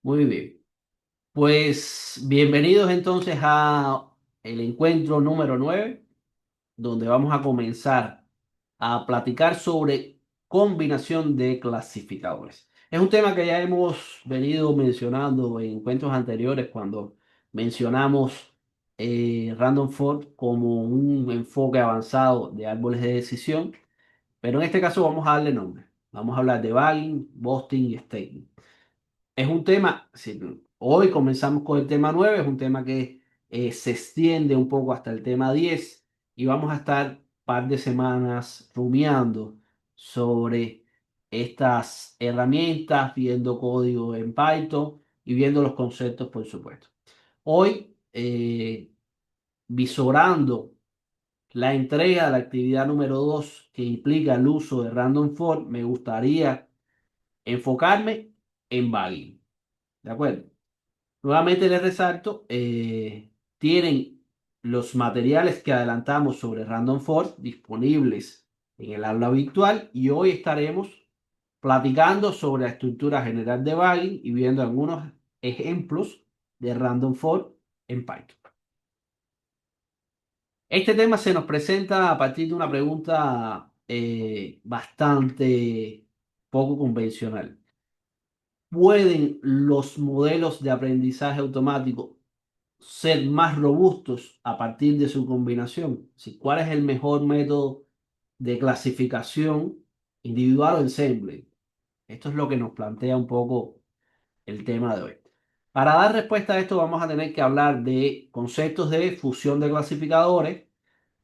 Muy bien. Pues bienvenidos entonces a el encuentro número 9, donde vamos a comenzar a platicar sobre combinación de clasificadores. Es un tema que ya hemos venido mencionando en encuentros anteriores cuando mencionamos Random Forest como un enfoque avanzado de árboles de decisión, pero en este caso vamos a darle nombre. Vamos a hablar de bagging, busting y staking. Es un tema, si hoy comenzamos con el tema 9, es un tema que se extiende un poco hasta el tema 10 y vamos a estar un par de semanas rumiando sobre estas herramientas, viendo código en Python y viendo los conceptos, por supuesto. Hoy, visorando la entrega de la actividad número 2 que implica el uso de Random Forest, me gustaría enfocarme en Bagging. ¿De acuerdo? Nuevamente les resalto, tienen los materiales que adelantamos sobre Random Forest disponibles en el aula virtual y hoy estaremos platicando sobre la estructura general de Bagging y viendo algunos ejemplos de Random Forest en Python. Este tema se nos presenta a partir de una pregunta bastante poco convencional. ¿Pueden los modelos de aprendizaje automático ser más robustos a partir de su combinación? Si, ¿cuál es el mejor método de clasificación individual o ensemble? Esto es lo que nos plantea un poco el tema de hoy. Para dar respuesta a esto vamos a tener que hablar de conceptos de fusión de clasificadores.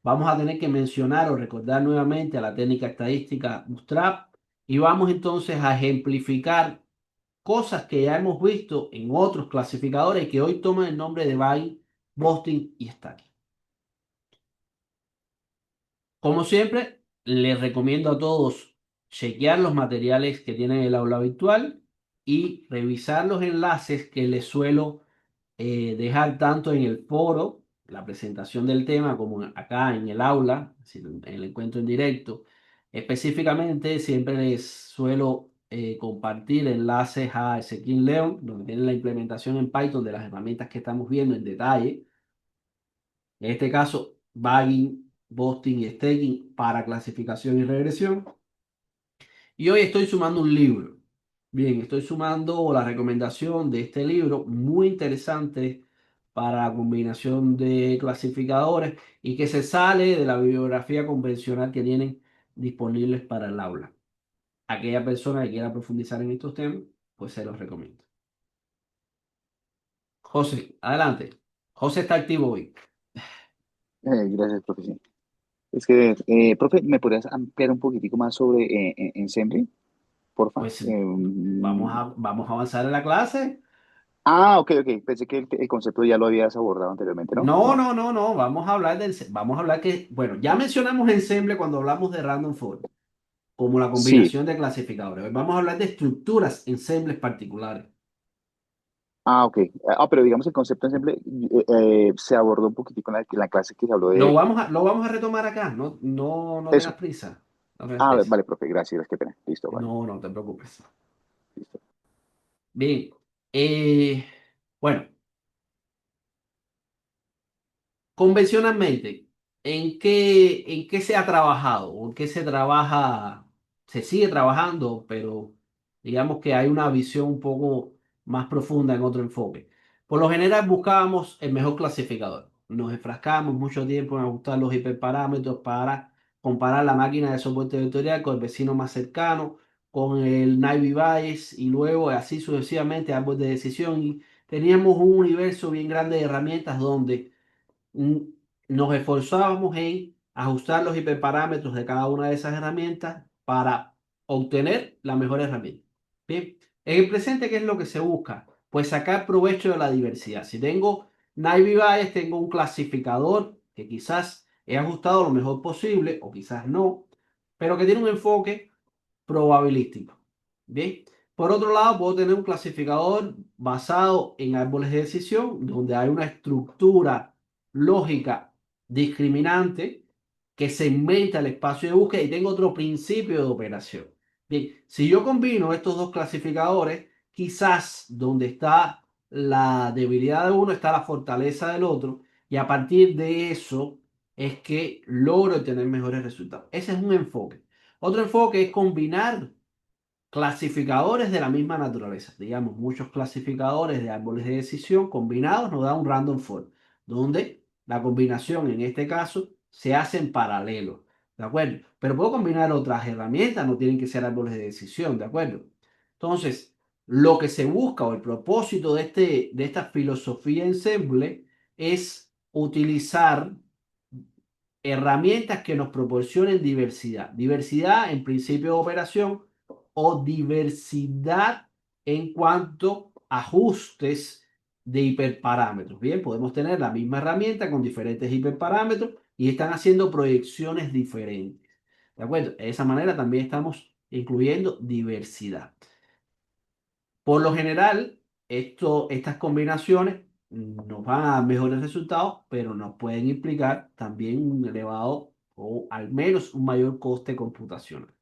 Vamos a tener que mencionar o recordar nuevamente a la técnica estadística Bootstrap y vamos entonces a ejemplificar cosas que ya hemos visto en otros clasificadores que hoy toman el nombre de Byte, Boston y Stacking. Como siempre, les recomiendo a todos chequear los materiales que tienen el aula virtual y revisar los enlaces que les suelo dejar tanto en el foro, la presentación del tema, como acá en el aula, es decir, en el encuentro en directo. Específicamente, siempre les suelo compartir enlaces a Ezequiel León, donde tienen la implementación en Python de las herramientas que estamos viendo en detalle. En este caso, bagging, busting y staking para clasificación y regresión. Y hoy estoy sumando un libro. Bien, estoy sumando la recomendación de este libro, muy interesante para la combinación de clasificadores y que se sale de la bibliografía convencional que tienen disponibles para el aula. Aquella persona que quiera profundizar en estos temas, pues se los recomiendo. José, adelante. José está activo hoy. Gracias, profe. Sí. Es que, profe, ¿me podrías ampliar un poquitico más sobre Ensemble, porfa? Pues vamos a avanzar en la clase. Ok, ok. Pensé que el concepto ya lo habías abordado anteriormente, ¿no? No, No. no, no, no. Vamos a hablar bueno, ya mencionamos ensemble cuando hablamos de random forest, como la Sí. combinación de clasificadores. Hoy vamos a hablar de estructuras ensembles particulares. Ok. Pero digamos el concepto Ensemble se abordó un poquitico en la clase que se habló de... Lo vamos a retomar acá. No, no, no tengas Eso. prisa. No tengas prisa. Vale, profe. Gracias. Qué pena. Listo, vale. No, no te preocupes. Listo. Bien. eh, bueno. Convencionalmente, en qué se ha trabajado o en qué se trabaja? Se sigue trabajando, pero digamos que hay una visión un poco más profunda en otro enfoque. Por lo general buscábamos el mejor clasificador. Nos enfrascamos mucho tiempo en ajustar los hiperparámetros para comparar la máquina de soporte vectorial con el vecino más cercano, con el Naive Bayes y luego así sucesivamente árbol de decisión. Y teníamos un universo bien grande de herramientas donde mm, nos esforzábamos en ajustar los hiperparámetros de cada una de esas herramientas para obtener la mejor herramienta. Bien, en el presente, ¿qué es lo que se busca? Pues sacar provecho de la diversidad. Si tengo Naive Bayes, tengo un clasificador que quizás he ajustado lo mejor posible o quizás no, pero que tiene un enfoque probabilístico. Bien. Por otro lado, puedo tener un clasificador basado en árboles de decisión, donde hay una estructura lógica discriminante que segmenta el espacio de búsqueda y tengo otro principio de operación. Bien, si yo combino estos dos clasificadores, quizás donde está la debilidad de uno está la fortaleza del otro y a partir de eso es que logro tener mejores resultados. Ese es un enfoque. Otro enfoque es combinar clasificadores de la misma naturaleza. Digamos, muchos clasificadores de árboles de decisión combinados nos da un random forest, donde la combinación en este caso se hace en paralelo. ¿De acuerdo? Pero puedo combinar otras herramientas, no tienen que ser árboles de decisión, ¿de acuerdo? Entonces, lo que se busca o el propósito de esta filosofía ensemble es utilizar herramientas que nos proporcionen diversidad. Diversidad en principio de operación o diversidad en cuanto a ajustes de hiperparámetros. Bien, podemos tener la misma herramienta con diferentes hiperparámetros y están haciendo proyecciones diferentes. ¿De acuerdo? De esa manera también estamos incluyendo diversidad. Por lo general, estas combinaciones nos van a dar mejores resultados, pero nos pueden implicar también un elevado o al menos un mayor coste computacional.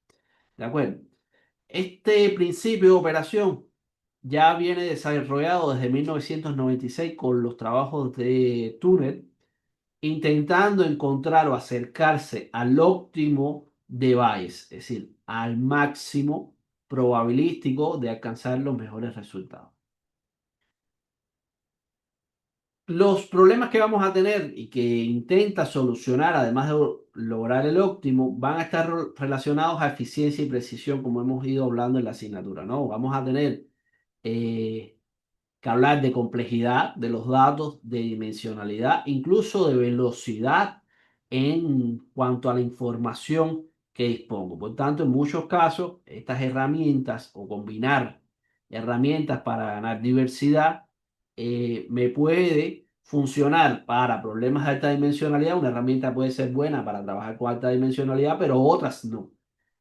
¿De acuerdo? Este principio de operación ya viene desarrollado desde 1996 con los trabajos de Tunnel, intentando encontrar o acercarse al óptimo device, es decir, al máximo probabilístico de alcanzar los mejores resultados. Los problemas que vamos a tener y que intenta solucionar, además de lograr el óptimo, van a estar relacionados a eficiencia y precisión, como hemos ido hablando en la asignatura, ¿no? Vamos a tener eh, que hablar de complejidad de los datos, de dimensionalidad, incluso de velocidad en cuanto a la información que dispongo. Por tanto, en muchos casos, estas herramientas o combinar herramientas para ganar diversidad me puede funcionar para problemas de alta dimensionalidad. Una herramienta puede ser buena para trabajar con alta dimensionalidad, pero otras no.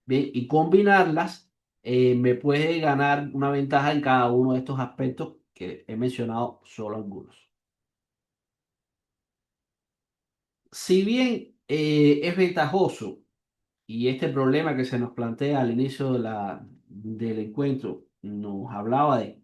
Bien, y combinarlas me puede ganar una ventaja en cada uno de estos aspectos que he mencionado solo algunos. Si bien es ventajoso y este problema que se nos plantea al inicio del encuentro nos hablaba de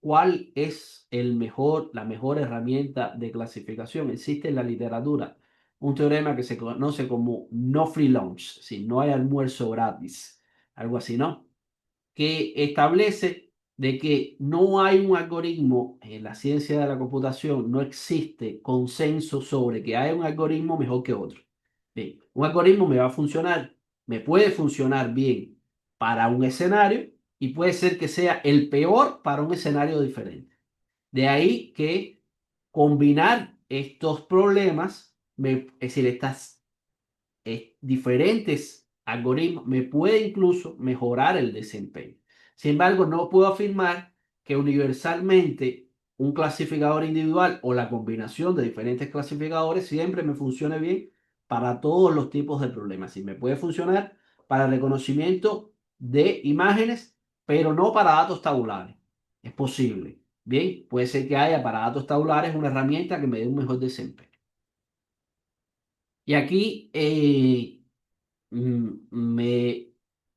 cuál es la mejor herramienta de clasificación, existe en la literatura un teorema que se conoce como no free lunch, si no hay almuerzo gratis, algo así, ¿no? Que establece de que no hay un algoritmo en la ciencia de la computación, no existe consenso sobre que hay un algoritmo mejor que otro. Bien, un algoritmo me va a funcionar, me puede funcionar bien para un escenario y puede ser que sea el peor para un escenario diferente. De ahí que combinar estos problemas, es decir, estas diferentes algoritmos me puede incluso mejorar el desempeño. Sin embargo, no puedo afirmar que universalmente un clasificador individual o la combinación de diferentes clasificadores siempre me funcione bien para todos los tipos de problemas. Y me puede funcionar para el reconocimiento de imágenes, pero no para datos tabulares. Es posible. Bien, puede ser que haya para datos tabulares una herramienta que me dé un mejor desempeño. Y aquí Mm,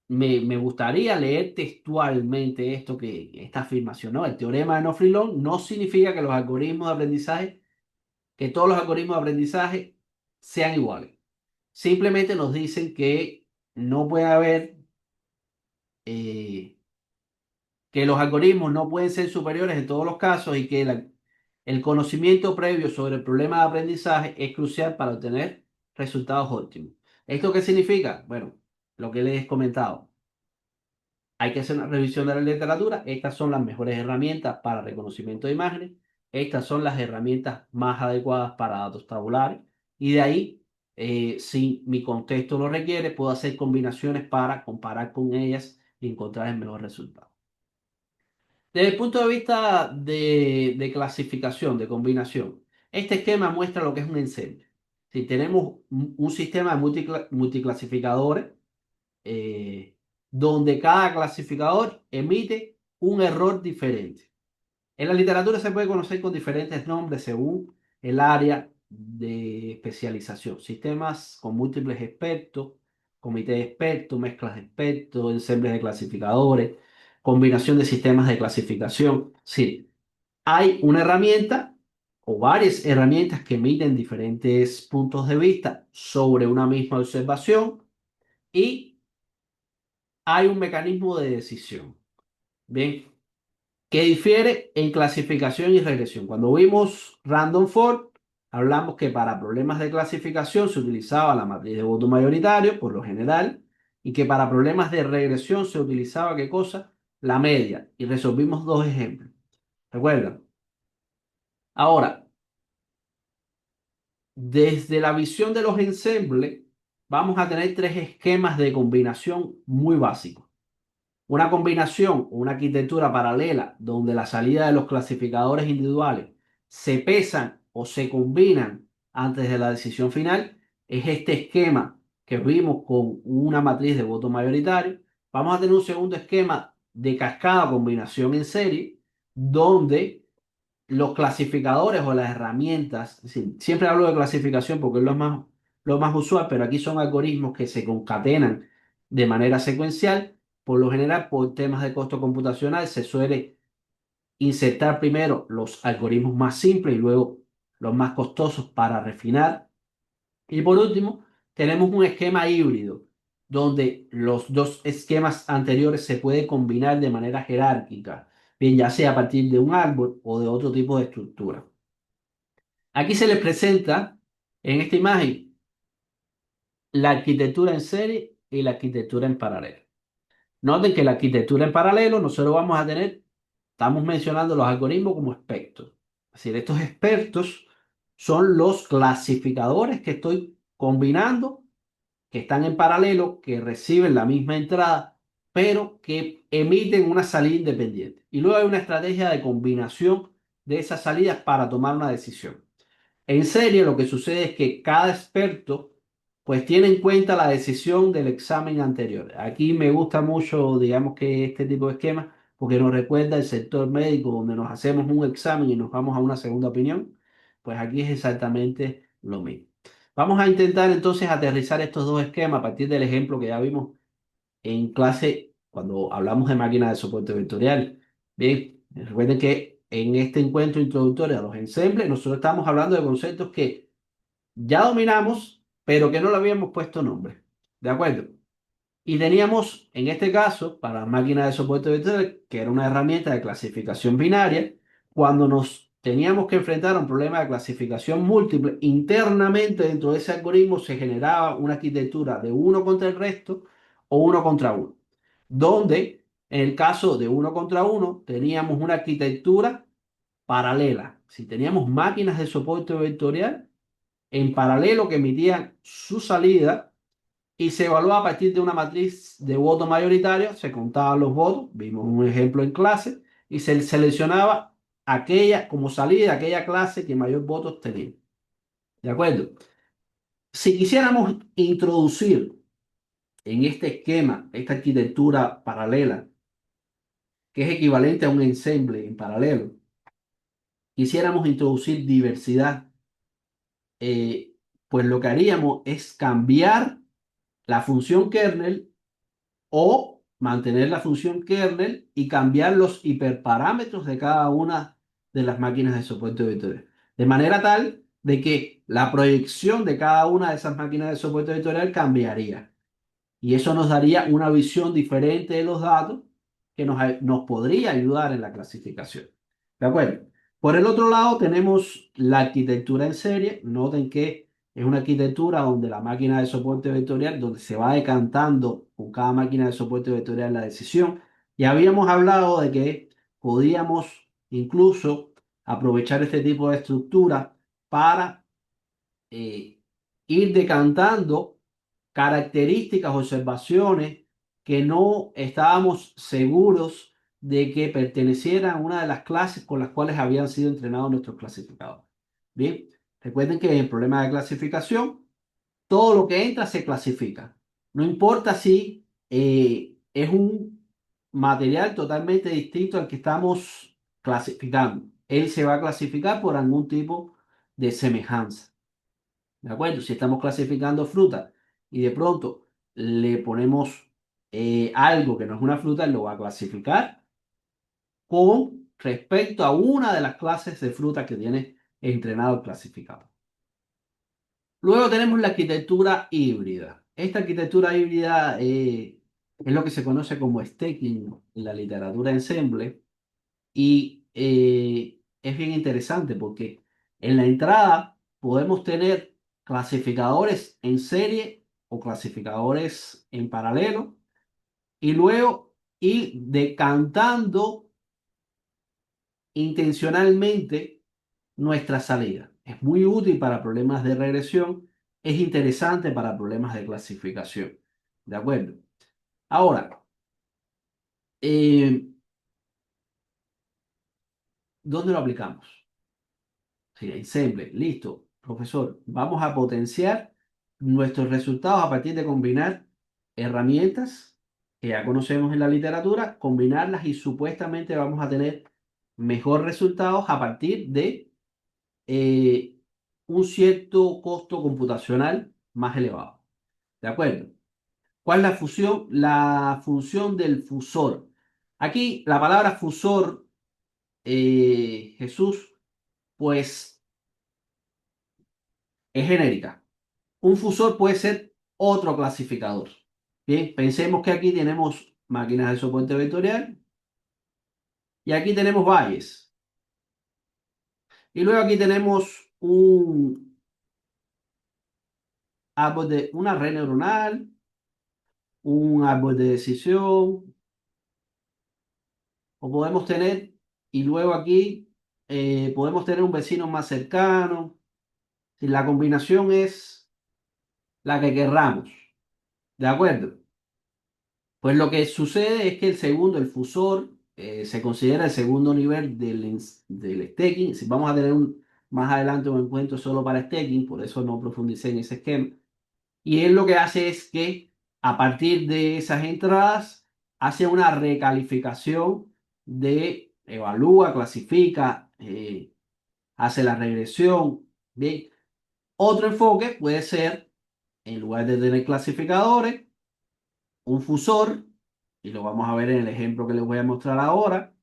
Me, me gustaría leer textualmente esta afirmación, ¿no? El teorema de No-Freelon no significa que que todos los algoritmos de aprendizaje sean iguales. Simplemente nos dicen que no puede haber, eh, que los algoritmos no pueden ser superiores en todos los casos y que el conocimiento previo sobre el problema de aprendizaje es crucial para obtener resultados óptimos. ¿Esto qué significa? Bueno, lo que les he comentado. Hay que hacer una revisión de la literatura. Estas son las mejores herramientas para reconocimiento de imágenes. Estas son las herramientas más adecuadas para datos tabulares. Y de ahí, si mi contexto lo requiere, puedo hacer combinaciones para comparar con ellas y encontrar el mejor resultado. Desde el punto de vista de clasificación, de combinación, este esquema muestra lo que es un ensemble. Si tenemos un sistema de multiclasificadores, eh, donde cada clasificador emite un error diferente. En la literatura se puede conocer con diferentes nombres según el área de especialización. Sistemas con múltiples expertos, comité de expertos, mezclas de expertos, ensembles de clasificadores, combinación de sistemas de clasificación. Sí, hay una herramienta o varias herramientas que emiten diferentes puntos de vista sobre una misma observación y hay un mecanismo de decisión. Bien, que difiere en clasificación y regresión. Cuando vimos Random Forest, hablamos que para problemas de clasificación se utilizaba la matriz de voto mayoritario, por lo general, y que para problemas de regresión se utilizaba, ¿qué cosa? La media. Y resolvimos dos ejemplos. ¿Recuerdan? Ahora, desde la visión de los ensembles, vamos a tener tres esquemas de combinación muy básicos. Una combinación o una arquitectura paralela donde la salida de los clasificadores individuales se pesan o se combinan antes de la decisión final es este esquema que vimos con una matriz de voto mayoritario. Vamos a tener un segundo esquema de cascada o combinación en serie donde los clasificadores o las herramientas, es decir, siempre hablo de clasificación porque es lo más usual, pero aquí son algoritmos que se concatenan de manera secuencial. Por lo general, por temas de costo computacional, se suele insertar primero los algoritmos más simples y luego los más costosos para refinar. Y por último, tenemos un esquema híbrido, donde los dos esquemas anteriores se pueden combinar de manera jerárquica, bien ya sea a partir de un árbol o de otro tipo de estructura. Aquí se les presenta en esta imagen la arquitectura en serie y la arquitectura en paralelo. Noten que la arquitectura en paralelo nosotros vamos a tener, estamos mencionando los algoritmos como expertos. Es decir, estos expertos son los clasificadores que estoy combinando, que están en paralelo, que reciben la misma entrada, pero que emiten una salida independiente. Y luego hay una estrategia de combinación de esas salidas para tomar una decisión. En serie, lo que sucede es que cada experto pues tiene en cuenta la decisión del examen anterior. Aquí me gusta mucho, digamos que este tipo de esquema, porque nos recuerda el sector médico donde nos hacemos un examen y nos vamos a una segunda opinión. Pues aquí es exactamente lo mismo. Vamos a intentar entonces aterrizar estos dos esquemas a partir del ejemplo que ya vimos en clase cuando hablamos de máquinas de soporte vectorial. Bien, recuerden que en este encuentro introductorio a los ensembles, nosotros estamos hablando de conceptos que ya dominamos, pero que no le habíamos puesto nombre. ¿De acuerdo? Y teníamos, en este caso, para máquinas de soporte vectorial, que era una herramienta de clasificación binaria, cuando nos teníamos que enfrentar a un problema de clasificación múltiple, internamente dentro de ese algoritmo se generaba una arquitectura de uno contra el resto o uno contra uno, donde en el caso de uno contra uno teníamos una arquitectura paralela. Si teníamos máquinas de soporte vectorial en paralelo que emitían su salida y se evaluaba a partir de una matriz de voto mayoritario, se contaban los votos, vimos un ejemplo en clase, y se seleccionaba aquella como salida, aquella clase que mayor votos tenía. ¿De acuerdo? Si quisiéramos introducir en este esquema, esta arquitectura paralela, que es equivalente a un ensemble en paralelo, quisiéramos introducir diversidad, eh, pues lo que haríamos es cambiar la función kernel o mantener la función kernel y cambiar los hiperparámetros de cada una de las máquinas de soporte vectorial. De manera tal de que la proyección de cada una de esas máquinas de soporte vectorial cambiaría. Y eso nos daría una visión diferente de los datos que nos podría ayudar en la clasificación. ¿De acuerdo? Por el otro lado, tenemos la arquitectura en serie. Noten que es una arquitectura donde la máquina de soporte vectorial, donde se va decantando con cada máquina de soporte vectorial la decisión. Y habíamos hablado de que podíamos incluso aprovechar este tipo de estructura para eh, ir decantando características, observaciones que no estábamos seguros de que pertenecieran a una de las clases con las cuales habían sido entrenados nuestros clasificadores. Bien, recuerden que en el problema de clasificación, todo lo que entra se clasifica. No importa si es un material totalmente distinto al que estamos clasificando. Él se va a clasificar por algún tipo de semejanza. ¿De acuerdo? Si estamos clasificando fruta y de pronto le ponemos algo que no es una fruta, él lo va a clasificar con respecto a una de las clases de fruta que tiene entrenado el clasificador. Luego tenemos la arquitectura híbrida. Esta arquitectura híbrida es lo que se conoce como stacking en la literatura ensemble y es bien interesante porque en la entrada podemos tener clasificadores en serie o clasificadores en paralelo y luego ir decantando intencionalmente nuestra salida. Es muy útil para problemas de regresión, es interesante para problemas de clasificación. ¿De acuerdo? Ahora, eh, ¿dónde lo aplicamos? Sí, ensemble, listo. Profesor, vamos a potenciar nuestros resultados a partir de combinar herramientas que ya conocemos en la literatura, combinarlas y supuestamente vamos a tener mejor resultados a partir de eh, un cierto costo computacional más elevado. ¿De acuerdo? ¿Cuál es la fusión? La función del fusor. Aquí la palabra fusor, Jesús, pues es genérica. Un fusor puede ser otro clasificador. Bien, pensemos que aquí tenemos máquinas de soporte vectorial y aquí tenemos valles. Y luego aquí tenemos un árbol de una red neuronal, un árbol de decisión, o podemos tener, y luego aquí podemos tener un vecino más cercano. Si la combinación es la que querramos, ¿de acuerdo? Pues lo que sucede es que el segundo, el fusor, se considera el segundo nivel del staking. Si vamos a tener más adelante un encuentro solo para staking, por eso no profundicé en ese esquema. Y él lo que hace es que a partir de esas entradas hace una recalificación de evalúa, clasifica, hace la regresión. Bien, otro enfoque puede ser, en lugar de tener clasificadores, un fusor, y lo vamos a ver en el ejemplo que les voy a mostrar ahora,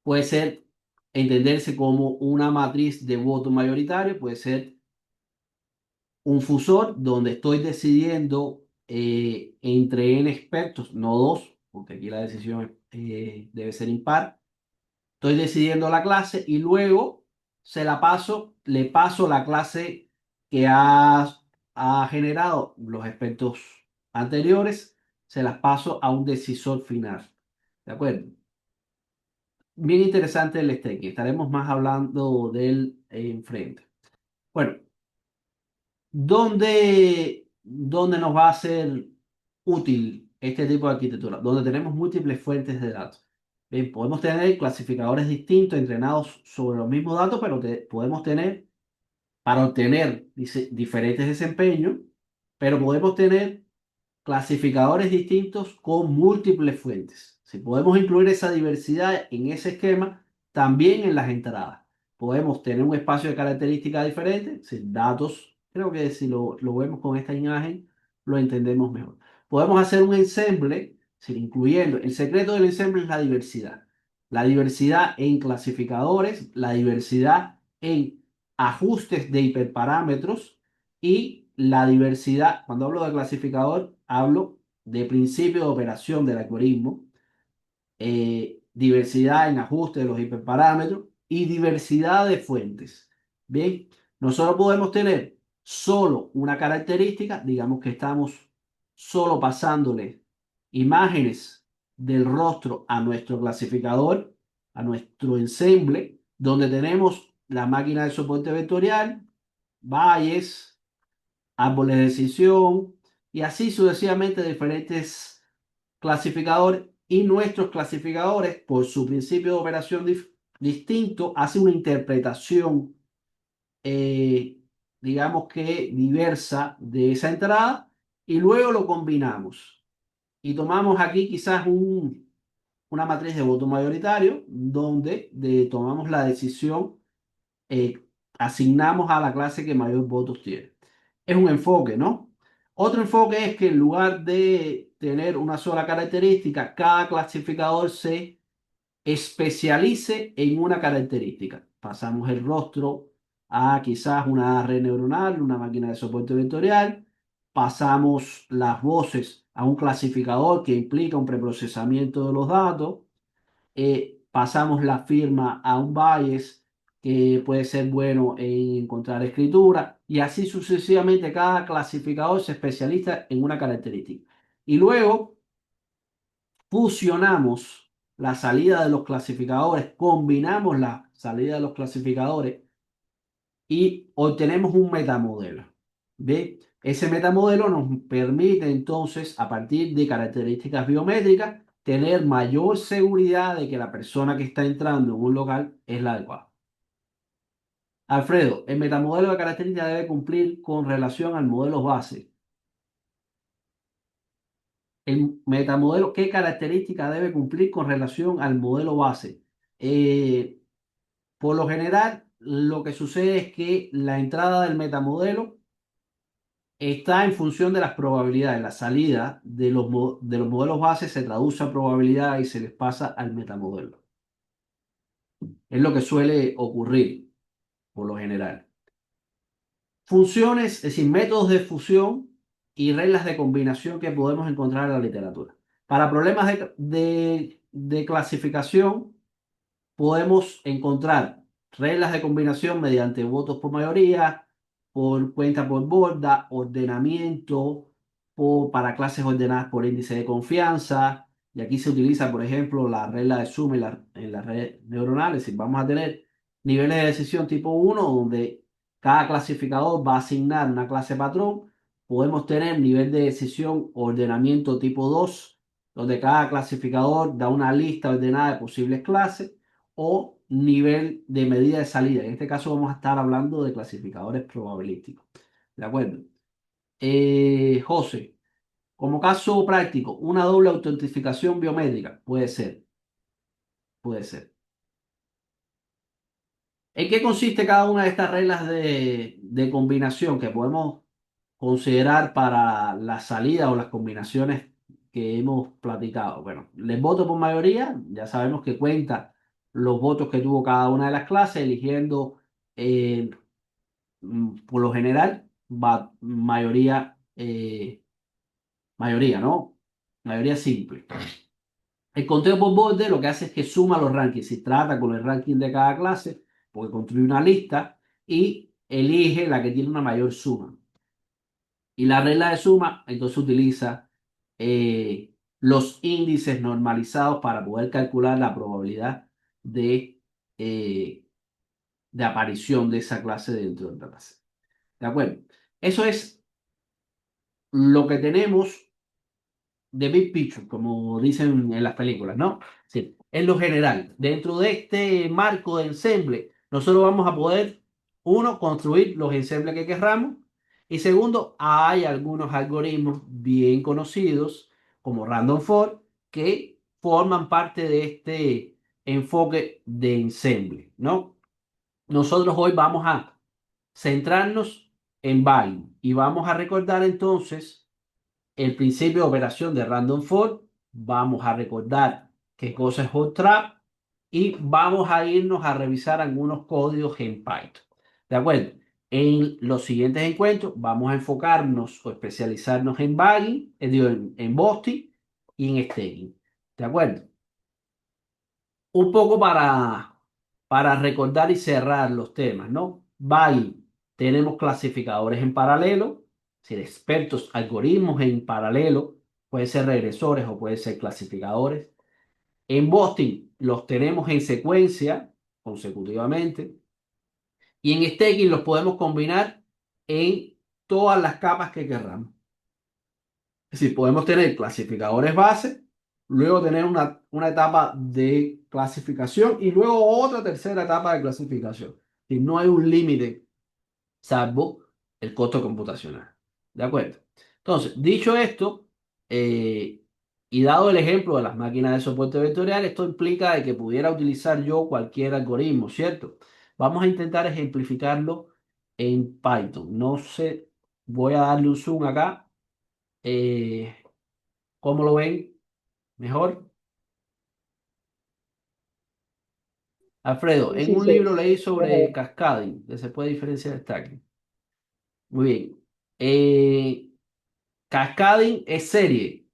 puede ser entenderse como una matriz de voto mayoritario, puede ser un fusor donde estoy decidiendo entre n expertos, no dos, porque aquí la decisión debe ser impar. Estoy decidiendo la clase y luego le paso la clase que ha generado los expertos anteriores, se las paso a un decisor final. ¿De acuerdo? Bien interesante el staking. Estaremos más hablando del enfrente. Bueno, ¿dónde nos va a ser útil este tipo de arquitectura? Donde tenemos múltiples fuentes de datos. Bien, podemos tener clasificadores distintos entrenados sobre los mismos datos, pero podemos tener, para obtener diferentes desempeños, pero podemos tener clasificadores distintos con múltiples fuentes. Si podemos incluir esa diversidad en ese esquema, también en las entradas. Podemos tener un espacio de características diferentes, sin datos. Creo que si lo vemos con esta imagen, lo entendemos mejor. Podemos hacer un ensemble, sin incluyendo. El secreto del ensemble es la diversidad. La diversidad en clasificadores, la diversidad en ajustes de hiperparámetros y la diversidad, cuando hablo de clasificador, hablo de principio de operación del algoritmo, diversidad en ajuste de los hiperparámetros y diversidad de fuentes. Bien, nosotros podemos tener solo una característica, digamos que estamos solo pasándole imágenes del rostro a nuestro clasificador, a nuestro ensemble, donde tenemos la máquina de soporte vectorial, valles, árboles de decisión y así sucesivamente diferentes clasificadores y nuestros clasificadores, por su principio de operación distinto, hacen una interpretación, eh, digamos que diversa de esa entrada y luego lo combinamos. Y tomamos aquí quizás una matriz de voto mayoritario donde tomamos la decisión, eh, asignamos a la clase que mayor votos tiene. Es un enfoque, ¿no? Otro enfoque es que en lugar de tener una sola característica, cada clasificador se especialice en una característica. Pasamos el rostro a quizás una red neuronal, una máquina de soporte vectorial. Pasamos las voces a un clasificador que implica un preprocesamiento de los datos. Pasamos la firma a un bias que puede ser bueno en encontrar escritura y así sucesivamente cada clasificador se especializa en una característica. Y luego fusionamos la salida de los clasificadores, combinamos la salida de los clasificadores y obtenemos un metamodelo. ¿Ve? Ese metamodelo nos permite entonces, a partir de características biométricas, tener mayor seguridad de que la persona que está entrando en un local es la adecuada. Alfredo, el metamodelo de características debe cumplir con relación al modelo base. El metamodelo, ¿qué característica debe cumplir con relación al modelo base? Eh, por lo general, lo que sucede es que la entrada del metamodelo está en función de las probabilidades. La salida de los modelos base se traduce a probabilidad y se les pasa al metamodelo. Es lo que suele ocurrir por lo general. Funciones, es decir, métodos de fusión y reglas de combinación que podemos encontrar en la literatura. Para problemas de clasificación, podemos encontrar reglas de combinación mediante votos por mayoría, por cuenta por borda, ordenamiento para clases ordenadas por índice de confianza. Y aquí se utiliza, por ejemplo, la regla de suma en la red neuronal. Es decir, vamos a tener niveles de decisión tipo uno donde cada clasificador va a asignar una clase patrón. Podemos tener nivel de decisión ordenamiento tipo 2 donde cada clasificador da una lista ordenada de posibles clases o nivel de medida de salida. En este caso vamos a estar hablando de clasificadores probabilísticos. ¿De acuerdo? José, como caso práctico, una doble autentificación biométrica. Puede ser, puede ser. ¿En qué consiste cada una de estas reglas de combinación que podemos considerar para la salida o las combinaciones que hemos platicado? Bueno, les voto por mayoría, ya sabemos que cuenta los votos que tuvo cada una de las clases, eligiendo eh, por lo general mayoría, mayoría, ¿no? Mayoría simple. El conteo por borde lo que hace es que suma los rankings, si trata con el ranking de cada clase, porque construye una lista y elige la que tiene una mayor suma. Y la regla de suma, entonces utiliza los índices normalizados para poder calcular la probabilidad de, eh, de aparición de esa clase dentro del dataset. ¿De acuerdo? Eso es lo que tenemos de big picture, como dicen en las películas, ¿no? Sí, en lo general, dentro de este marco de ensemble, nosotros vamos a poder, uno, construir los ensembles que querramos, y segundo, hay algunos algoritmos bien conocidos, como Random Forest, que forman parte de este enfoque de ensemble, ¿no? Nosotros hoy vamos a centrarnos en Bayes y vamos a recordar entonces el principio de operación de Random Forest, vamos a recordar qué cosa es Hot Trap y vamos a irnos a revisar algunos códigos en Python. ¿De acuerdo? En los siguientes encuentros vamos a enfocarnos o especializarnos en Bagging, en Bosti y en Stacking. ¿De acuerdo? Un poco para recordar y cerrar los temas, ¿no? Bagging, tenemos clasificadores en paralelo, es decir, expertos, algoritmos en paralelo, pueden ser regresores o pueden ser clasificadores. En Boston los tenemos en secuencia, consecutivamente, y en Stacking los podemos combinar en todas las capas que queramos. Es decir, podemos tener clasificadores base, luego tener una etapa de clasificación y luego otra tercera etapa de clasificación. Y no hay un límite salvo el costo computacional. ¿De acuerdo? Entonces, dicho esto, eh, y dado el ejemplo de las máquinas de soporte vectorial, esto implica de que pudiera utilizar yo cualquier algoritmo, ¿cierto? Vamos a intentar ejemplificarlo en Python. No sé, voy a darle un zoom acá. ¿Cómo lo ven? ¿Mejor? Alfredo, Sí, en sí, un sí. libro leí sobre Bueno, cascading, que se puede diferenciar de stacking. Muy bien. Eh, Cascading es serie.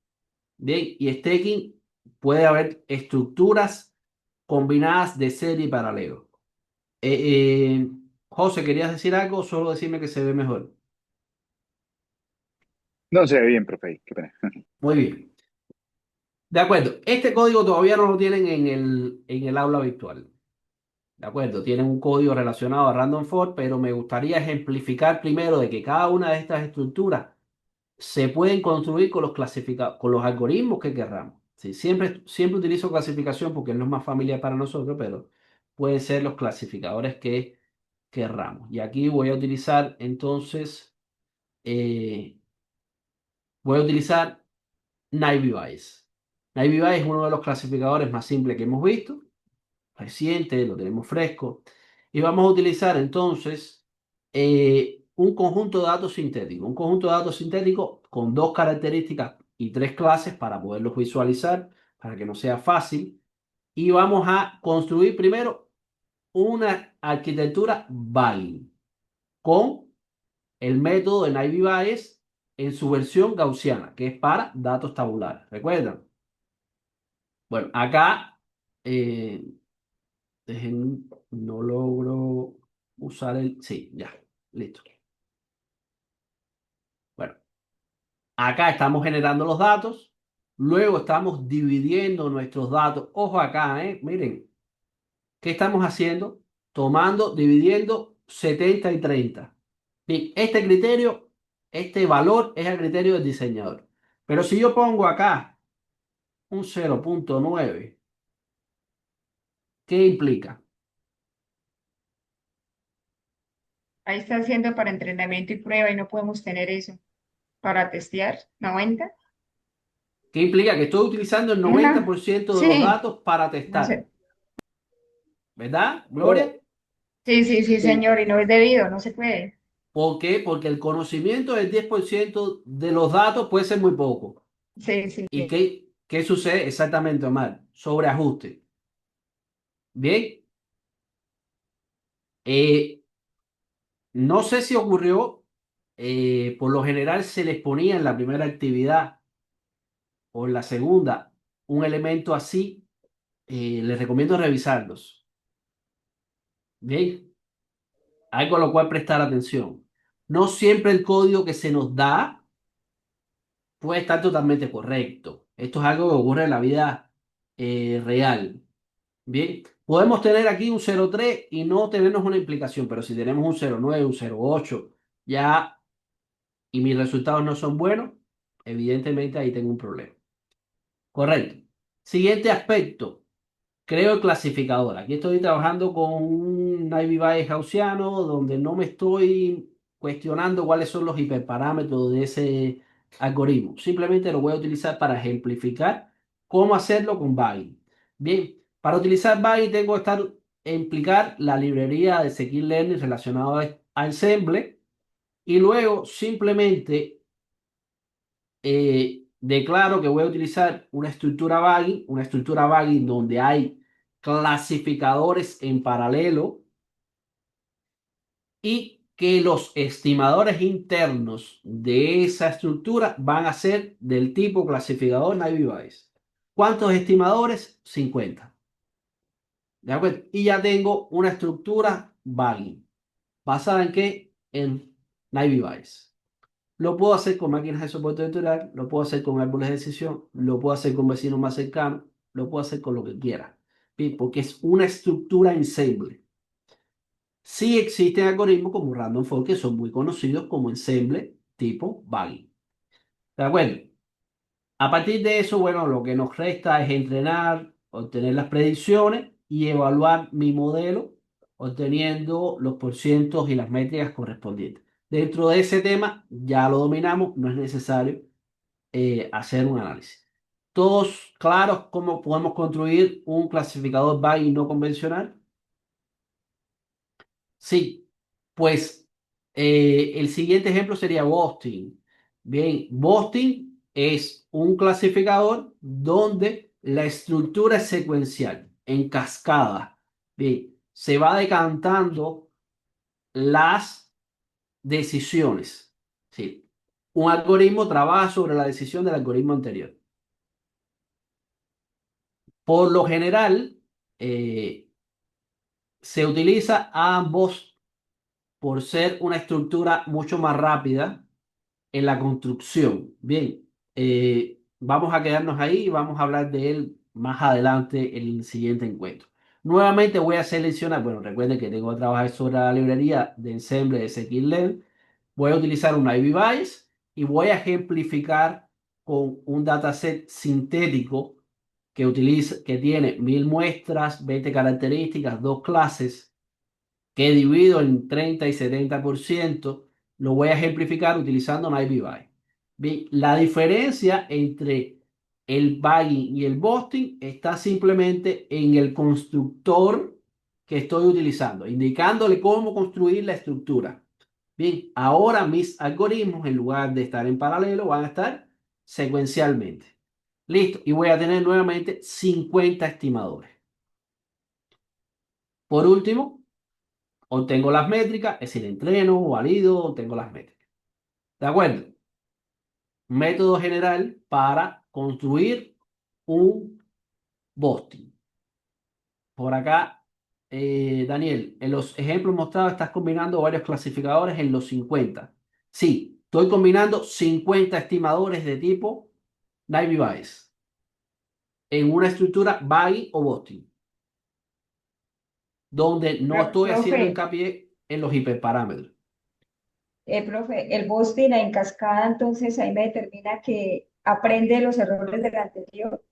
Bien, y stacking puede haber estructuras combinadas de serie y paralelo. José, ¿querías decir algo o solo decirme que se ve mejor? no se ve bien, profe, qué pena. Muy bien. De acuerdo. Este código todavía no lo tienen en el aula virtual. De acuerdo. Tienen un código relacionado a Random Forest, pero me gustaría ejemplificar primero de que cada una de estas estructuras se pueden construir con con los algoritmos que querramos. Sí, siempre utilizo clasificación porque es lo más familiar para nosotros, pero pueden ser los clasificadores que querramos. Y aquí voy a utilizar entonces, eh, voy a utilizar Naive Bayes. Naive Bayes es uno de los clasificadores más simples que hemos visto, reciente, lo tenemos fresco. Y vamos a utilizar entonces un conjunto de datos sintéticos. Un conjunto de datos sintéticos con dos características y tres clases para poderlos visualizar, para que no sea fácil. Y vamos a construir primero una arquitectura Bayes con el método de Naive Bayes en su versión gaussiana, que es para datos tabulares. ¿Recuerdan? Bueno, acá eh, no logro usar el... Sí, ya, listo. Bueno, acá estamos generando los datos, luego estamos dividiendo nuestros datos. Ojo acá, miren, ¿qué estamos haciendo? Tomando, dividiendo 70 y 30. Bien, este criterio, este valor es el criterio del diseñador. Pero si yo pongo acá un 0,9, ¿qué implica? Ahí está haciendo para entrenamiento y prueba y no podemos tener eso para testear. 90. ¿Qué implica? Que estoy utilizando el No, 90% de los sí, datos para no testar. sé. ¿Verdad, Bueno, Gloria? Sí, sí, sí, sí, señor, y no es debido, no se puede. ¿Por qué? Porque el conocimiento del 10% de los datos puede ser muy poco. Sí, sí, ¿Y qué sucede exactamente, Omar? Sobreajuste. Bien, eh, no sé si ocurrió, por lo general se les ponía en la primera actividad o en la segunda un elemento así, les recomiendo revisarlos. Bien, algo a lo cual prestar atención. No siempre el código que se nos da puede estar totalmente correcto. Esto es algo que ocurre en la vida real. Bien, podemos tener aquí un 0,3 y no tenernos una implicación, pero si tenemos un 0,9, un 0,8, ya, y mis resultados no son buenos, evidentemente ahí tengo un problema. Correcto. Siguiente aspecto. Creo el clasificador. Aquí estoy trabajando con un Naive Bayes gaussiano donde no me estoy cuestionando cuáles son los hiperparámetros de ese algoritmo. Simplemente lo voy a utilizar para ejemplificar cómo hacerlo con Bayes. Bien, para utilizar Bayes tengo que implicar la librería de Scikit-learn relacionada a Ensemble y luego simplemente declaro que voy a utilizar una estructura Baggy donde hay clasificadores en paralelo y que los estimadores internos de esa estructura van a ser del tipo clasificador Naive Bayes. ¿Cuántos estimadores? 50. ¿De acuerdo? Y ya tengo una estructura Baggy. ¿Basada en qué? En Naive Bayes. Lo puedo hacer con máquinas de soporte vectorial, lo puedo hacer con árboles de decisión, lo puedo hacer con vecinos más cercanos, lo puedo hacer con lo que quiera. Bien, porque es una estructura ensemble. Sí existen algoritmos como Random Forest que son muy conocidos como ensemble tipo Baggy. ¿De acuerdo? A partir de eso, bueno, lo que nos resta es entrenar, obtener las predicciones y evaluar mi modelo obteniendo los porcientos y las métricas correspondientes. Dentro de ese tema ya lo dominamos, no es necesario hacer un análisis. ¿Todos claros cómo podemos construir un clasificador Bayes no convencional? Sí, pues el siguiente ejemplo sería Boston. Bien, Boston es un clasificador donde la estructura es secuencial, en cascada. Bien, se va decantando las decisiones. Sí. Un algoritmo trabaja sobre la decisión del algoritmo anterior. Por lo general, eh, se utiliza a ambos por ser una estructura mucho más rápida en la construcción. Bien, vamos a quedarnos ahí y vamos a hablar de él más adelante en el siguiente encuentro. Nuevamente voy a seleccionar, bueno, recuerden que tengo que trabajar sobre la librería de ensemble de Scikit-learn. Voy a utilizar un Ivy Bayes y voy a ejemplificar con un dataset sintético que tiene 1000 muestras, 20 características, dos clases que divido en 30 y 70%, lo voy a ejemplificar utilizando un IPVAI. Bien, la diferencia entre el bagging y el busting está simplemente en el constructor que estoy utilizando, indicándole cómo construir la estructura. Bien, ahora mis algoritmos, en lugar de estar en paralelo, van a estar secuencialmente. Listo, y voy a tener nuevamente 50 estimadores. Por último, obtengo las métricas, es decir, entreno, valido, obtengo las métricas. ¿De acuerdo? Método general para construir un busting. Por acá, Daniel, en los ejemplos mostrados estás combinando varios clasificadores en los 50. Sí, estoy combinando 50 estimadores de tipo Naive Bayes en una estructura Baggy o busting, donde no estoy haciendo Profe, hincapié en los hiperparámetros. profe, el boosting en cascada, entonces ahí me determina que aprende los errores del anterior,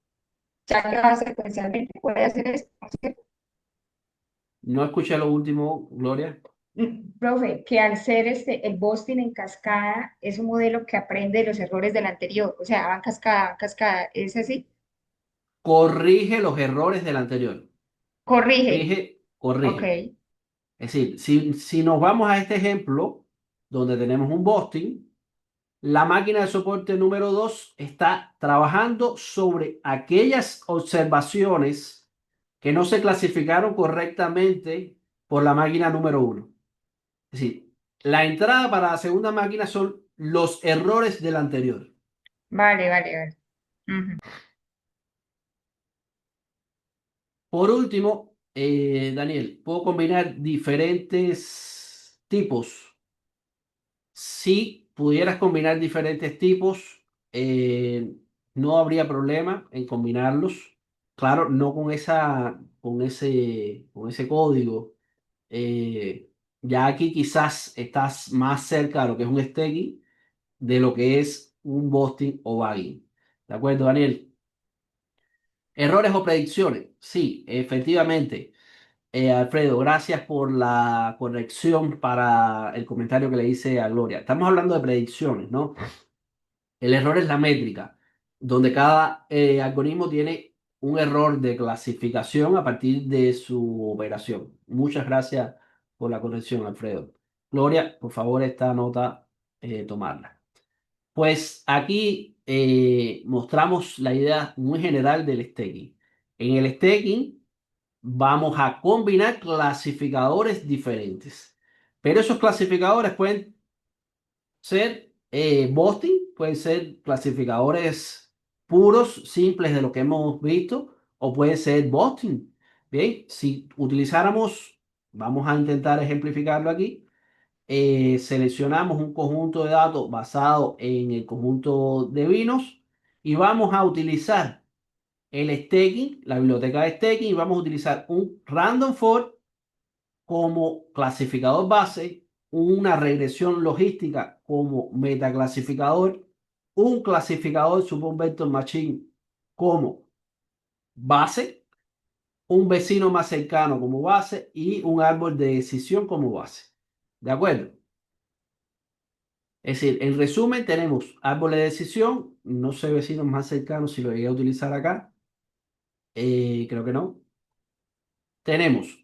ya que va secuencialmente, puede hacer eso, ¿no es cierto? No escuché lo último, Gloria. Profe, que al ser el boosting en cascada es un modelo que aprende los errores del anterior, o sea, va en cascada, ¿es así? Corrige los errores del anterior. Corrige, Fije, ok, corrige. Es decir, si nos vamos a este ejemplo, donde tenemos un busting, la máquina de soporte número 2 está trabajando sobre aquellas observaciones que no se clasificaron correctamente por la máquina número uno. Es decir, la entrada para la segunda máquina son los errores del anterior. vale, vale, vale. Ujú. Por último, Daniel, puedo combinar diferentes tipos. Si pudieras combinar diferentes tipos, eh, no habría problema en combinarlos. Claro, no con con ese código. Eh, ya aquí quizás estás más cerca de lo que es un stacking de lo que es un busting o bagging. ¿De acuerdo, Daniel? Errores o predicciones. Sí, efectivamente. Alfredo, gracias por la corrección para el comentario que le hice a Gloria. Estamos hablando de predicciones, ¿no? El error es la métrica, donde cada algoritmo tiene un error de clasificación a partir de su operación. Muchas gracias por la corrección, Alfredo. Gloria, por favor, esta nota tomarla. Pues aquí mostramos la idea muy general del staking. En el staking vamos a combinar clasificadores diferentes. Pero esos clasificadores pueden ser busting, pueden ser clasificadores puros, simples de lo que hemos visto, o puede ser busting. Bien, si utilizáramos, vamos a intentar ejemplificarlo aquí, seleccionamos un conjunto de datos basado en el conjunto de vinos y vamos a utilizar el staking, la biblioteca de staking, y vamos a utilizar un random forest como clasificador base, una regresión logística como metaclasificador, un clasificador Support Vector Machine como base, un vecino más cercano como base y un árbol de decisión como base. ¿De acuerdo? Es decir, en resumen, tenemos árbol de decisión, no sé vecinos más cercanos si lo llegué a utilizar acá, creo que no. Tenemos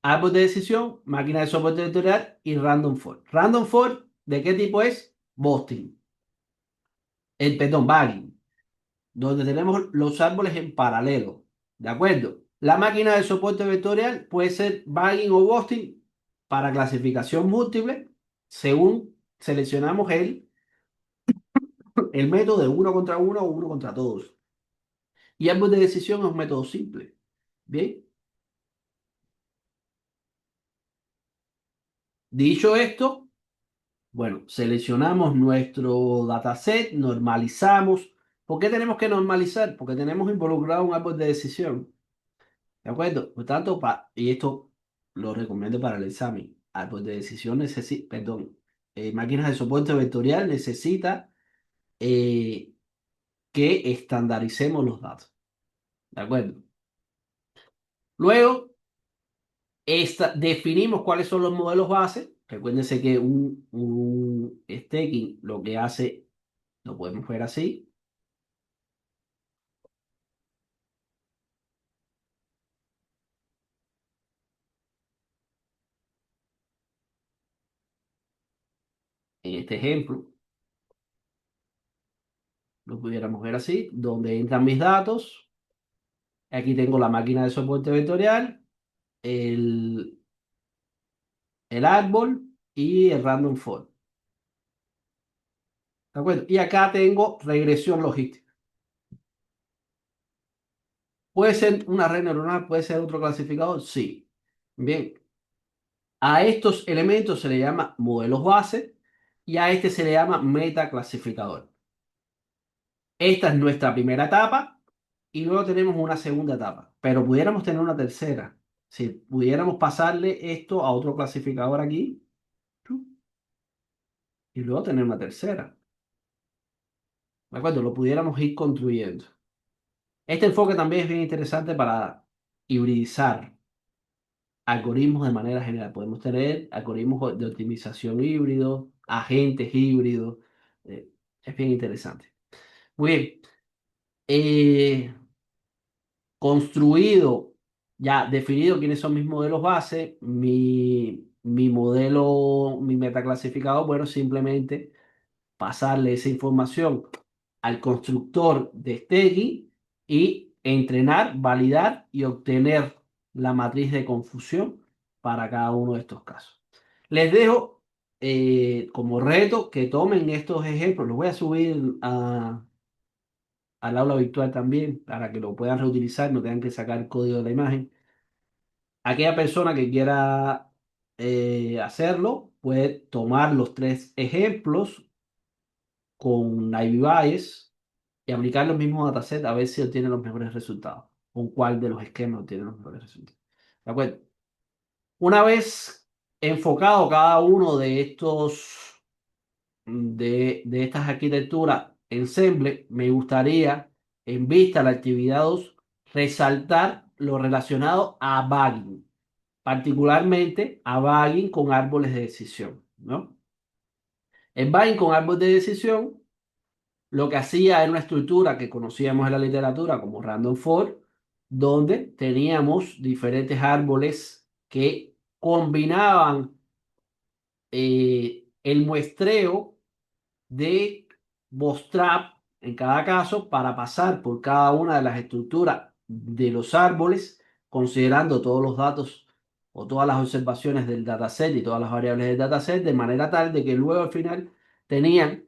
árbol de decisión, máquina de soporte vectorial y random forest. Random forest, ¿de qué tipo es? Busting. Perdón, bagging, donde tenemos los árboles en paralelo. ¿De acuerdo? La máquina de soporte vectorial puede ser Bagging o Ghosting para clasificación múltiple, según seleccionamos el método de uno contra uno o uno contra todos. Y árbol de decisión es un método simple. Bien, dicho esto, bueno, seleccionamos nuestro dataset, normalizamos. ¿Por qué tenemos que normalizar? Porque tenemos involucrado un árbol de decisión. ¿De acuerdo? Por tanto, y esto lo recomiendo para el examen. Árbol de decisión necesita, perdón, máquinas de soporte vectorial necesita eh, que estandaricemos los datos. ¿De acuerdo? Luego, definimos cuáles son los modelos base. Recuérdense que un stacking lo que hace, lo podemos ver así. En este ejemplo, lo pudiéramos ver así, donde entran mis datos. Aquí tengo la máquina de soporte vectorial, el, el árbol y el random forest. ¿De acuerdo? Y acá tengo regresión logística. ¿Puede ser una red neuronal? ¿Puede ser otro clasificador? Sí. Bien. A estos elementos se le llama modelos base y a este se le llama metaclasificador. Esta es nuestra primera etapa y luego tenemos una segunda etapa, pero pudiéramos tener una tercera. Si pudiéramos pasarle esto a otro clasificador aquí y luego tener una tercera. ¿De acuerdo? Lo pudiéramos ir construyendo. Este enfoque también es bien interesante para hibridizar algoritmos de manera general. Podemos tener algoritmos de optimización híbridos, agentes híbridos. eh, es bien interesante. Muy bien. Eh, construido, ya definido quiénes son mis modelos base, mi modelo, mi metaclasificador, bueno, simplemente pasarle esa información al constructor de staging y entrenar, validar y obtener la matriz de confusión para cada uno de estos casos. Les dejo como reto que tomen estos ejemplos. Los voy a subir al aula virtual también para que lo puedan reutilizar, no tengan que sacar el código de la imagen. Aquella persona que quiera hacerlo puede tomar los tres ejemplos con Ivy Bayes y aplicar los mismos datasets a ver si obtiene los mejores resultados. Con cuál de los esquemas obtiene los mejores resultados. ¿De acuerdo? Una vez enfocado cada uno de estos, de estas arquitecturas ensemble, me gustaría, en vista de la actividad 2, resaltar lo relacionado a bagging, particularmente a bagging con árboles de decisión, ¿no? El bagging con árbol de decisión lo que hacía era una estructura que conocíamos en la literatura como Random Forest, donde teníamos diferentes árboles que combinaban el muestreo de Bootstrap en cada caso para pasar por cada una de las estructuras de los árboles, considerando todos los datos o todas las observaciones del dataset y todas las variables del dataset, de manera tal de que luego al final tenían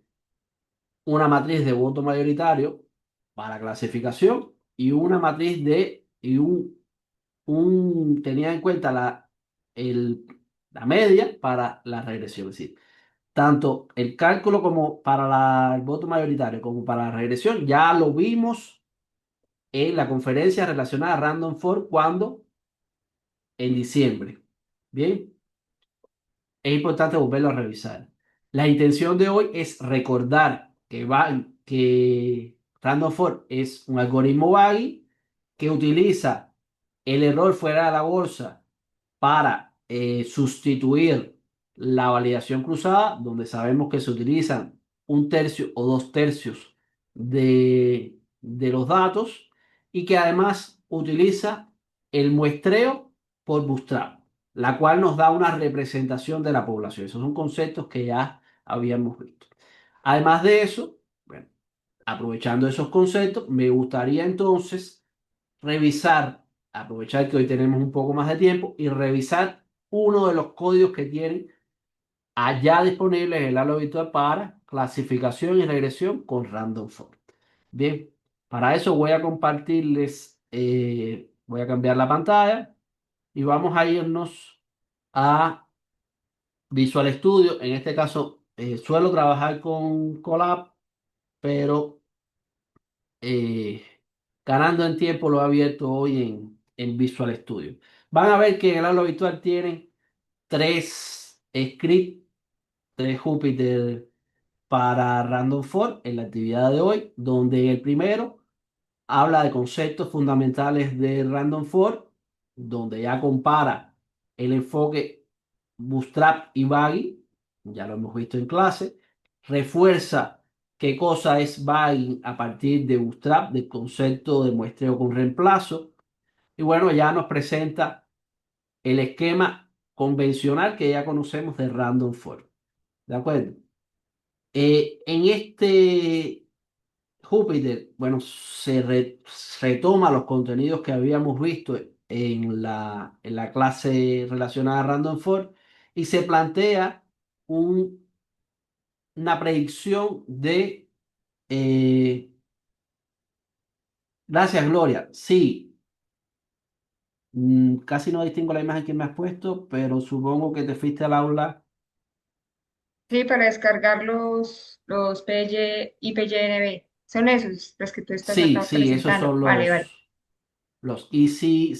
una matriz de voto mayoritario para clasificación y una matriz tenía en cuenta el, la media para la regresión. Es decir, tanto el cálculo como para el voto mayoritario como para la regresión ya lo vimos en la conferencia relacionada a Random Forest cuando en diciembre. Bien, es importante volverlo a revisar. La intención de hoy es recordar que Random Forest es un algoritmo Baggy que utiliza el error fuera de la bolsa para sustituir la validación cruzada, donde sabemos que se utilizan un tercio o dos tercios de los datos y que además utiliza el muestreo por Bootstrap, la cual nos da una representación de la población. Esos son conceptos que ya habíamos visto. Además de eso, bueno, aprovechando esos conceptos, me gustaría entonces revisar aprovechar que hoy tenemos un poco más de tiempo y revisar uno de los códigos que tienen allá disponibles en el aula virtual para clasificación y regresión con Random Forest. Bien, para eso voy a compartirles, voy a cambiar la pantalla y vamos a irnos a Visual Studio. En este caso, suelo trabajar con Colab, pero eh, ganando en tiempo lo he abierto hoy en Visual Studio. Van a ver que en el aula virtual tienen tres scripts, tres Jupyter para Random Forest en la actividad de hoy, donde el primero habla de conceptos fundamentales de Random Forest, donde ya compara el enfoque Bootstrap y Bagging, ya lo hemos visto en clase, refuerza qué cosa es Bagging a partir de Bootstrap, del concepto de muestreo con reemplazo, y bueno, ya nos presenta el esquema convencional que ya conocemos de Random Forest. ¿De acuerdo? En este Júpiter, bueno, retoma los contenidos que habíamos visto en la clase relacionada a Random Forest y se plantea un- una predicción de... eh, gracias, Gloria. Sí, casi no distingo la imagen que me has puesto, pero supongo que te fuiste al aula. Sí, para descargar los IPYNB. Son esos los que tú estás Sí, acá sí, esos presentando. son Vale, vale. y si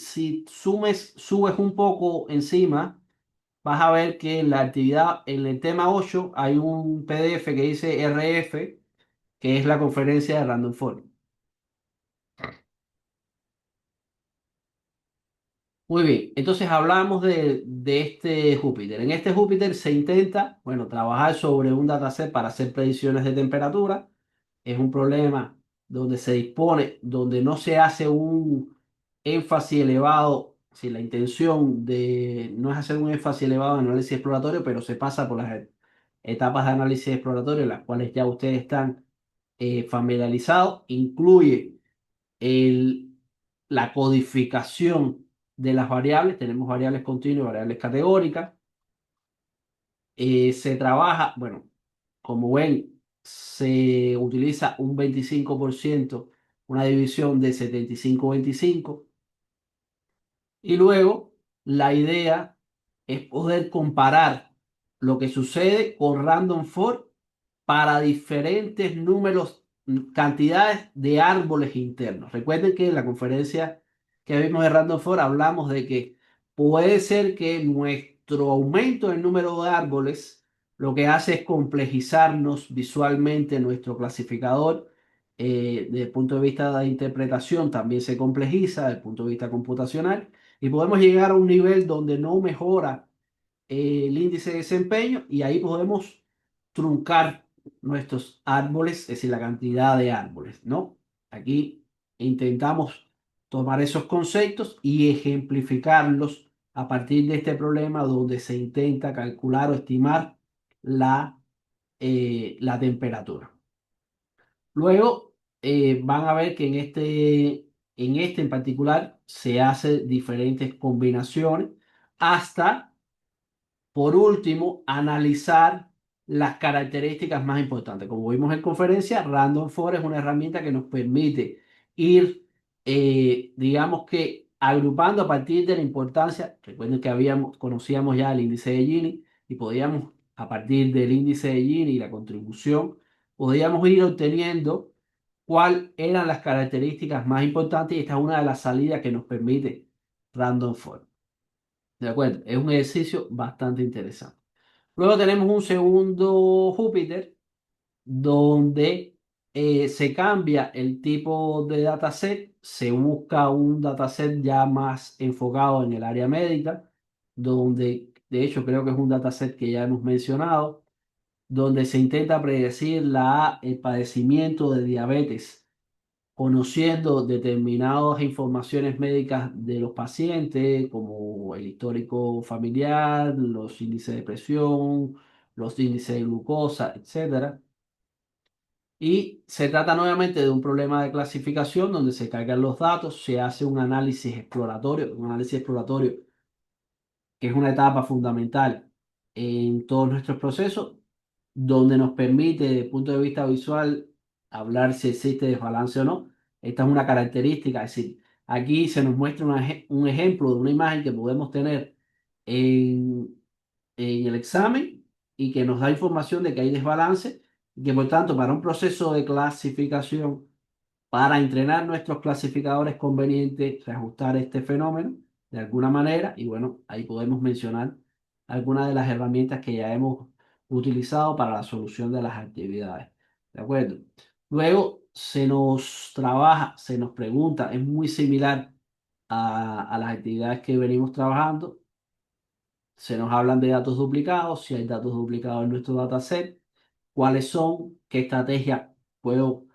subes un poco encima, vas a ver que en la actividad, en el tema 8 hay un PDF que dice RF, que es la conferencia de Random Forest. Muy bien, entonces hablamos de este Júpiter. En este Júpiter se intenta, bueno, trabajar sobre un dataset para hacer predicciones de temperatura. Es un problema donde se dispone, donde no se hace un énfasis elevado, si la intención de no es hacer un énfasis elevado en análisis exploratorio, pero se pasa por las etapas de análisis exploratorio, las cuales ya ustedes están familiarizados. Incluye el- la codificación de las variables, tenemos variables continuas y variables categóricas. Se trabaja, bueno, como ven, se utiliza un 25%, una división de 75-25. Y luego la idea es poder comparar lo que sucede con Random Forest para diferentes números, cantidades de árboles internos. Recuerden que en la conferencia que vimos de Random Forest hablamos de que puede ser que nuestro aumento en número de árboles lo que hace es complejizarnos visualmente nuestro clasificador. Desde el punto de vista de interpretación también se complejiza, desde el punto de vista computacional, y podemos llegar a un nivel donde no mejora el índice de desempeño y ahí podemos truncar nuestros árboles, es decir, la cantidad de árboles, ¿no? Aquí intentamos tomar esos conceptos y ejemplificarlos a partir de este problema donde se intenta calcular o estimar la, la temperatura. Luego van a ver que en este en particular se hacen diferentes combinaciones hasta por último, analizar las características más importantes. Como vimos en conferencia, Random Forest es una herramienta que nos permite ir, digamos que, agrupando a partir de la importancia. Recuerden que conocíamos ya el índice de Gini y podíamos, a partir del índice de Gini y la contribución, podíamos ir obteniendo cuáles eran las características más importantes y esta es una de las salidas que nos permite Random Forest. ¿De acuerdo? Es un ejercicio bastante interesante. Luego tenemos un segundo Júpiter donde se cambia el tipo de dataset, se busca un dataset ya más enfocado en el área médica, donde de hecho creo que es un dataset que ya hemos mencionado, donde se intenta predecir el padecimiento de diabetes conociendo determinadas informaciones médicas de los pacientes, como el histórico familiar, los índices de presión, los índices de glucosa, etcétera. Y se trata nuevamente de un problema de clasificación donde se cargan los datos, se hace un análisis exploratorio que es una etapa fundamental en todos nuestros procesos, donde nos permite, desde el punto de vista visual, hablar si existe desbalance o no. Esta es una característica, es decir, aquí se nos muestra un ejemplo de una imagen que podemos tener en, en el examen y que nos da información de que hay desbalance y que por tanto para un proceso de clasificación para entrenar nuestros clasificadores convenientes, reajustar este fenómeno de alguna manera. Y bueno, ahí podemos mencionar algunas de las herramientas que ya hemos utilizado para la solución de las actividades. ¿De acuerdo? Luego se nos trabaja, se nos pregunta, es muy similar a las actividades que venimos trabajando. Se nos hablan de datos duplicados, si hay datos duplicados en nuestro dataset, cuáles son, qué estrategia puedo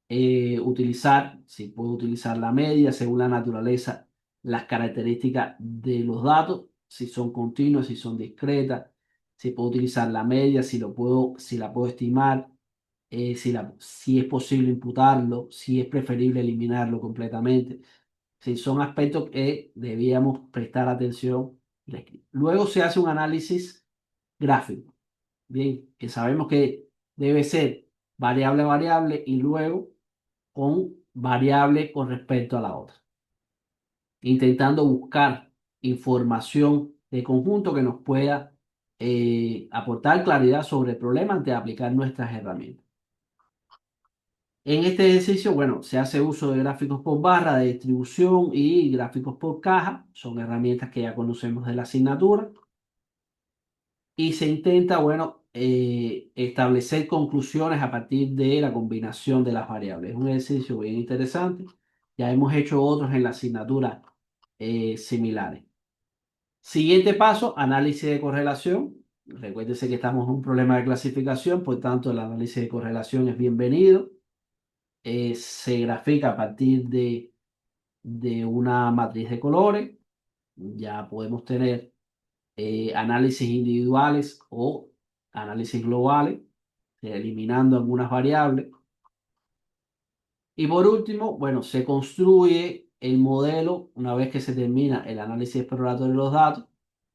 utilizar, si puedo utilizar la media según la naturaleza, las características de los datos, si son continuas, si son discretas, si puedo utilizar la media, si la puedo estimar, si es posible imputarlo, si es preferible eliminarlo completamente. Si son aspectos que debíamos prestar atención. Luego se hace un análisis gráfico, bien, que sabemos que debe ser variable a variable y luego con variable con respecto a la otra, intentando buscar información de conjunto que nos pueda aportar claridad sobre el problema antes de aplicar nuestras herramientas. En este ejercicio, bueno, se hace uso de gráficos por barra de distribución y gráficos por caja, son herramientas que ya conocemos de la asignatura, y se intenta, bueno, establecer conclusiones a partir de la combinación de las variables. Es un ejercicio bien interesante. Ya hemos hecho otros en la asignatura similares. Siguiente paso, análisis de correlación. Recuérdense que estamos en un problema de clasificación, por tanto el análisis de correlación es bienvenido. Se grafica a partir de una matriz de colores. Ya podemos tener análisis individuales o análisis globales, eliminando algunas variables. Y por último, bueno, se construye el modelo, una vez que se termina el análisis exploratorio de los datos,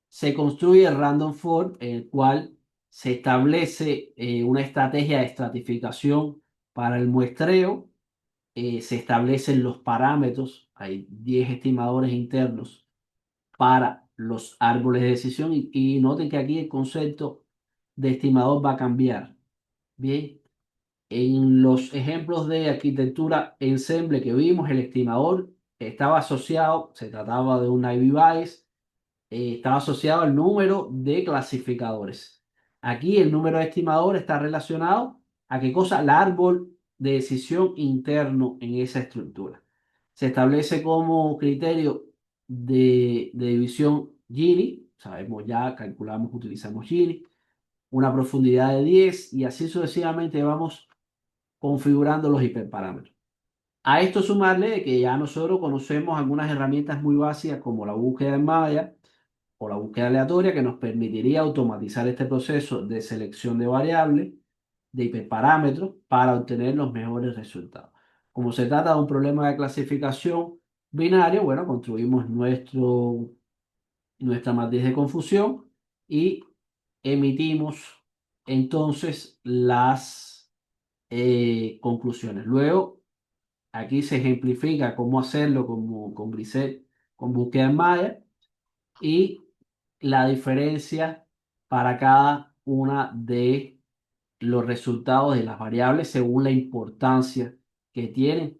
se construye el random forest, en el cual se establece una estrategia de estratificación para el muestreo, se establecen los parámetros, hay 10 estimadores internos para los árboles de decisión y noten que aquí el concepto de estimador va a cambiar. Bien, en los ejemplos de arquitectura ensemble que vimos, el estimador estaba asociado, se trataba de un Ivy Bayes, estaba asociado al número de clasificadores. Aquí el número de estimadores está relacionado a qué cosa, el árbol de decisión interno en esa estructura. Se establece como criterio de división Gini, sabemos ya, calculamos, utilizamos Gini, una profundidad de 10 y así sucesivamente vamos configurando los hiperparámetros. A esto sumarle que ya nosotros conocemos algunas herramientas muy básicas como la búsqueda en malla o la búsqueda aleatoria que nos permitiría automatizar este proceso de selección de variables, de hiperparámetros para obtener los mejores resultados. Como se trata de un problema de clasificación binario, bueno, construimos nuestra matriz de confusión y emitimos entonces las conclusiones. Luego, aquí se ejemplifica cómo hacerlo como, con Grisset, con búsqueda en malla y la diferencia para cada una de los resultados de las variables según la importancia que tienen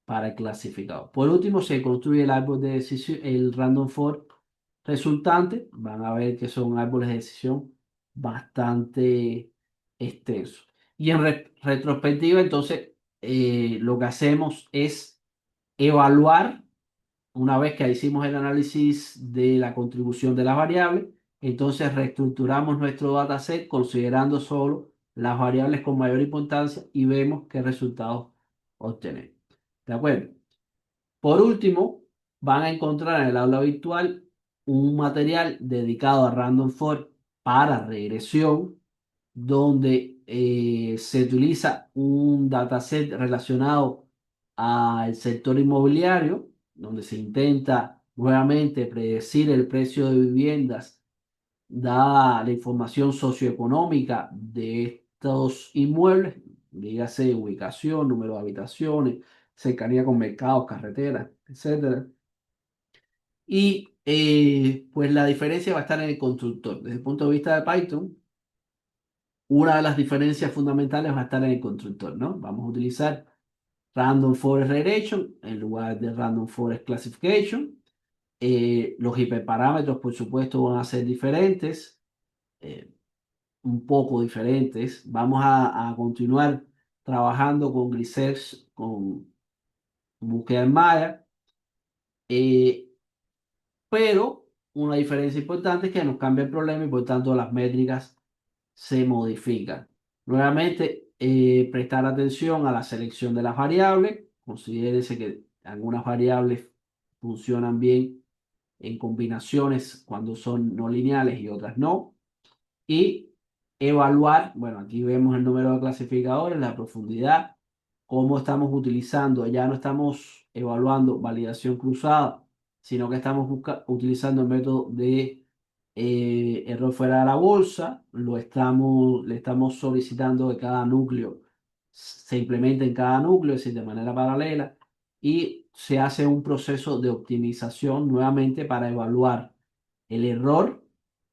para el clasificador. Por último, se construye el árbol de decisión, el random forest resultante. Van a ver que son árboles de decisión bastante extensos. Y en retrospectiva, entonces, lo que hacemos es evaluar una vez que hicimos el análisis de la contribución de las variables, entonces reestructuramos nuestro dataset considerando solo las variables con mayor importancia y vemos qué resultados obtenemos. ¿De acuerdo? Por último, van a encontrar en el aula virtual un material dedicado a Random Forest para regresión, donde se utiliza un dataset relacionado al sector inmobiliario, donde se intenta nuevamente predecir el precio de viviendas, dada la información socioeconómica de estos inmuebles, dígase ubicación, número de habitaciones, cercanía con mercados, carreteras, etcétera. Y pues la diferencia va a estar en el constructor. Desde el punto de vista de Python, una de las diferencias fundamentales va a estar en el constructor, ¿no? Vamos a utilizar Random Forest Regression en lugar de Random Forest Classification. Los hiperparámetros, por supuesto, van a ser diferentes, eh, un poco diferentes. Vamos a continuar trabajando con Grisers, con búsqueda en malla, eh, pero una diferencia importante es que nos cambia el problema y por tanto las métricas se modifican. Nuevamente, prestar atención a la selección de las variables. Considérese que algunas variables funcionan bien en combinaciones cuando son no lineales y otras no. Y evaluar, bueno, aquí vemos el número de clasificadores, la profundidad, cómo estamos utilizando, ya no estamos evaluando validación cruzada, sino que estamos utilizando el método de error fuera de la bolsa, le estamos solicitando que cada núcleo se implemente en cada núcleo, es decir, de manera paralela, y se hace un proceso de optimización nuevamente para evaluar el error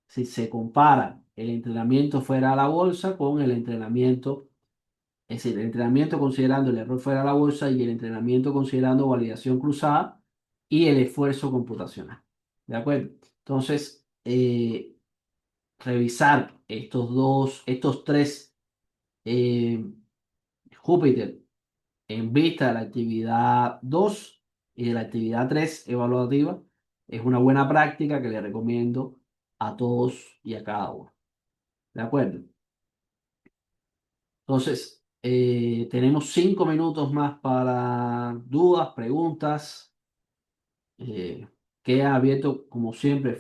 si se compara el entrenamiento fuera de la bolsa con el entrenamiento, es decir, el entrenamiento considerando el error fuera de la bolsa y el entrenamiento considerando validación cruzada y el esfuerzo computacional. ¿De acuerdo? Entonces, revisar estos tres eh, Júpiter en vista de la actividad 2 y de la actividad 3 evaluativa es una buena práctica que le recomiendo a todos y a cada uno. ¿De acuerdo? Entonces, tenemos 5 minutos más para dudas, preguntas. Eh, Queda abierto, como siempre,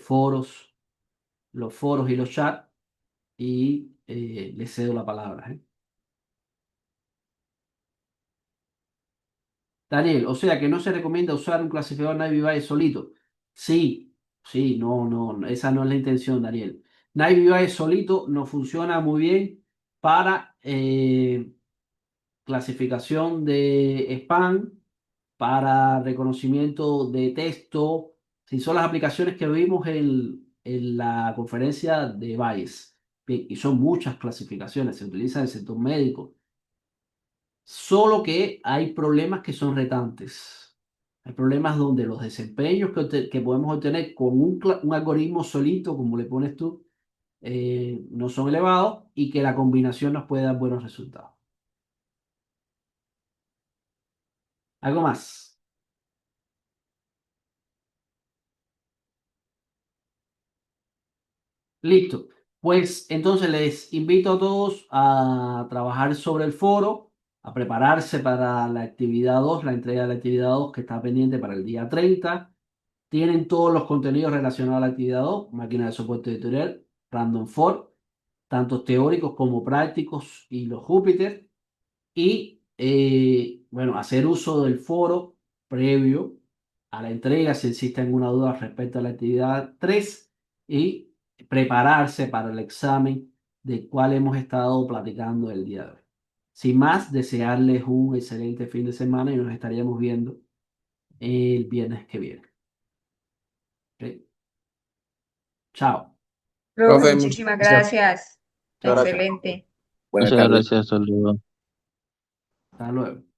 los foros y los chats. Y les cedo la palabra. Daniel, o sea que no se recomienda usar un clasificador Navy Bayes solito. Sí, sí, no, no, esa no es la intención, Daniel. Navy Bayes solito no funciona muy bien para clasificación de spam, para reconocimiento de texto. Si son las aplicaciones que vimos en la conferencia de Bayes. Bien, y son muchas clasificaciones, se utiliza en el sector médico. Solo que hay problemas que son retantes. Hay problemas donde los desempeños que podemos obtener con un algoritmo solito, como le pones tú, no son elevados y que la combinación nos puede dar buenos resultados. ¿Algo más? Listo. Pues entonces les invito a todos a trabajar sobre el foro, a prepararse para la actividad 2, la entrega de la actividad 2 que está pendiente para el día 30. Tienen todos los contenidos relacionados a la actividad 2, máquina de soporte editorial, Random For, tanto teóricos como prácticos y los Júpiter. Y bueno, hacer uso del foro previo a la entrega si existe alguna duda respecto a la actividad 3 y prepararse para el examen del cual hemos estado platicando el día de hoy. Sin más, desearles un excelente fin de semana y nos estaríamos viendo el viernes que viene. ¿Ok? Chao. Profe, Profe, muchas muchísimas gracias. gracias. Muchas gracias. Excelente. Buenas Muchas tardes. gracias, hasta luego. Hasta luego.